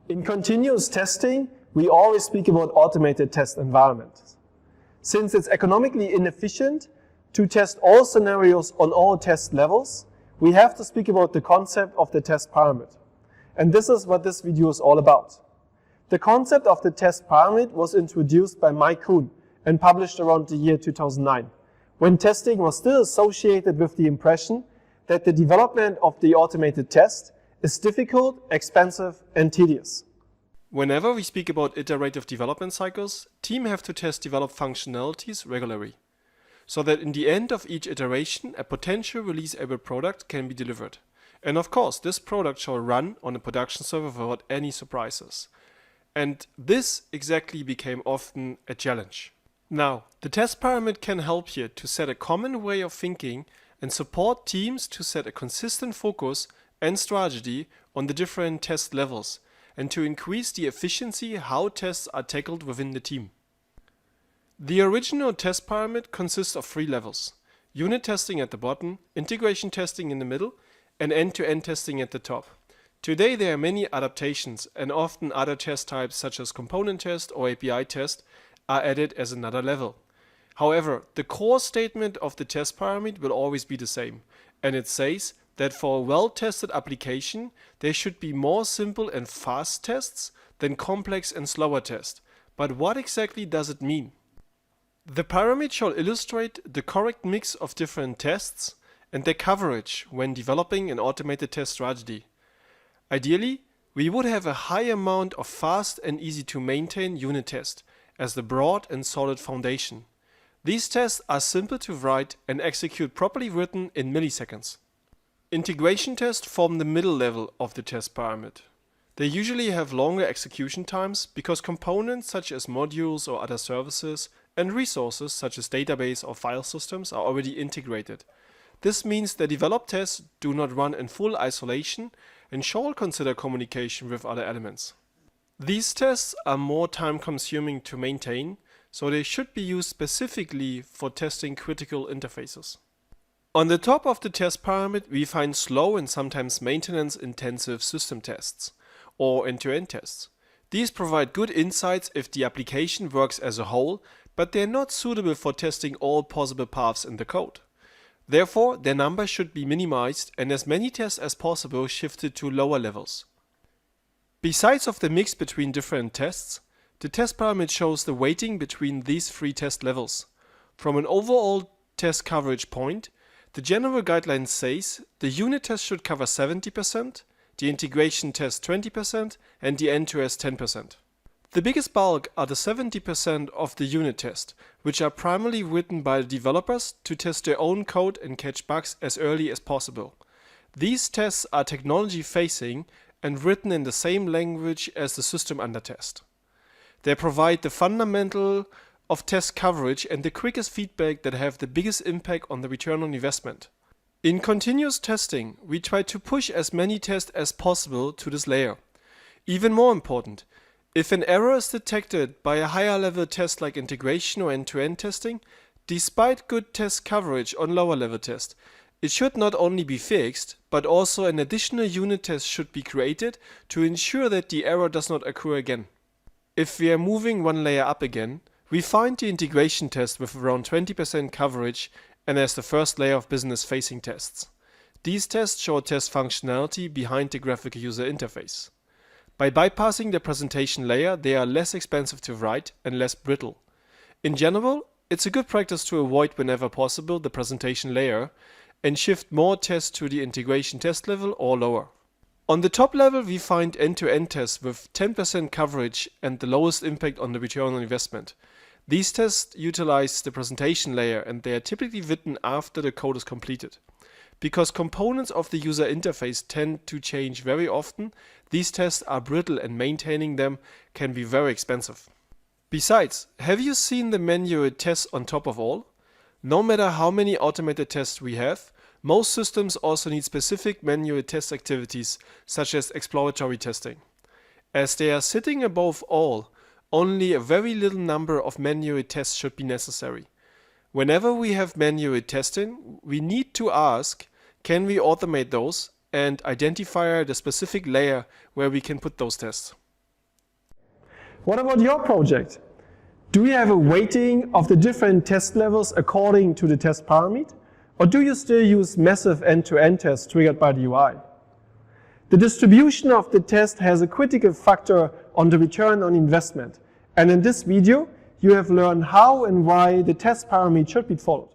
In continuous testing, we always speak about automated test environments. Since it's economically inefficient to test all scenarios on all test levels, we have to speak about the concept of the test pyramid. And this is what this video is all about. The concept of the test pyramid was introduced by Mike Kuhn and published around the year 2009, when testing was still associated with the impression that the development of the automated test is difficult, expensive, and tedious. Whenever we speak about iterative development cycles, teams have to test developed functionalities regularly, so that in the end of each iteration, a potential release-able product can be delivered. And of course, this product shall run on a production server without any surprises. And this exactly became often a challenge. Now, the test pyramid can help here to set a common way of thinking and support teams to set a consistent focus and strategy on the different test levels, and to increase the efficiency how tests are tackled within the team. The original test pyramid consists of 3 levels: unit testing at the bottom, integration testing in the middle, and end-to-end testing at the top. Today there are many adaptations, and often other test types such as component test or API test are added as another level. However, the core statement of the test pyramid will always be the same, and it says that for a well-tested application, there should be more simple and fast tests than complex and slower tests. But what exactly does it mean? The pyramid shall illustrate the correct mix of different tests and their coverage when developing an automated test strategy. Ideally, we would have a high amount of fast and easy to maintain unit tests as the broad and solid foundation. These tests are simple to write and execute properly written in milliseconds. Integration tests form the middle level of the test pyramid. They usually have longer execution times because components such as modules or other services and resources such as database or file systems are already integrated. This means that developed tests do not run in full isolation and shall consider communication with other elements. These tests are more time consuming to maintain, so they should be used specifically for testing critical interfaces. On the top of the test pyramid, we find slow and sometimes maintenance-intensive system tests, or end-to-end tests. These provide good insights if the application works as a whole, but they are not suitable for testing all possible paths in the code. Therefore, their number should be minimized and as many tests as possible shifted to lower levels. Besides of the mix between different tests, the test pyramid shows the weighting between these 3 test levels. From an overall test coverage point, the general guideline says the unit test should cover 70%, the integration test 20%, and the end-to-test 10%. The biggest bulk are the 70% of the unit test, which are primarily written by the developers to test their own code and catch bugs as early as possible. These tests are technology-facing and written in the same language as the system under test. They provide the fundamental of test coverage and the quickest feedback that have the biggest impact on the return on investment. In continuous testing, we try to push as many tests as possible to this layer. Even more important, if an error is detected by a higher level test like integration or end-to-end testing, despite good test coverage on lower level tests, it should not only be fixed, but also an additional unit test should be created to ensure that the error does not occur again. If we are moving one layer up again, we find the integration test with around 20% coverage and as the first layer of business-facing tests. These tests show test functionality behind the graphical user interface. By bypassing the presentation layer, they are less expensive to write and less brittle. In general, it's a good practice to avoid whenever possible the presentation layer and shift more tests to the integration test level or lower. On the top level, we find end-to-end tests with 10% coverage and the lowest impact on the return on investment. These tests utilize the presentation layer and they are typically written after the code is completed. Because components of the user interface tend to change very often, these tests are brittle and maintaining them can be very expensive. Besides, have you seen the manual tests on top of all? No matter how many automated tests we have, most systems also need specific manual test activities such as exploratory testing. As they are sitting above all, only a very little number of manual tests should be necessary. Whenever we have manual testing, we need to ask, can we automate those and identify the specific layer where we can put those tests. What about your project? Do you have a weighting of the different test levels according to the test parameter? Or do you still use massive end-to-end tests triggered by the UI? The distribution of the test has a critical factor on the return on investment. And in this video, you have learned how and why the test parameter should be followed.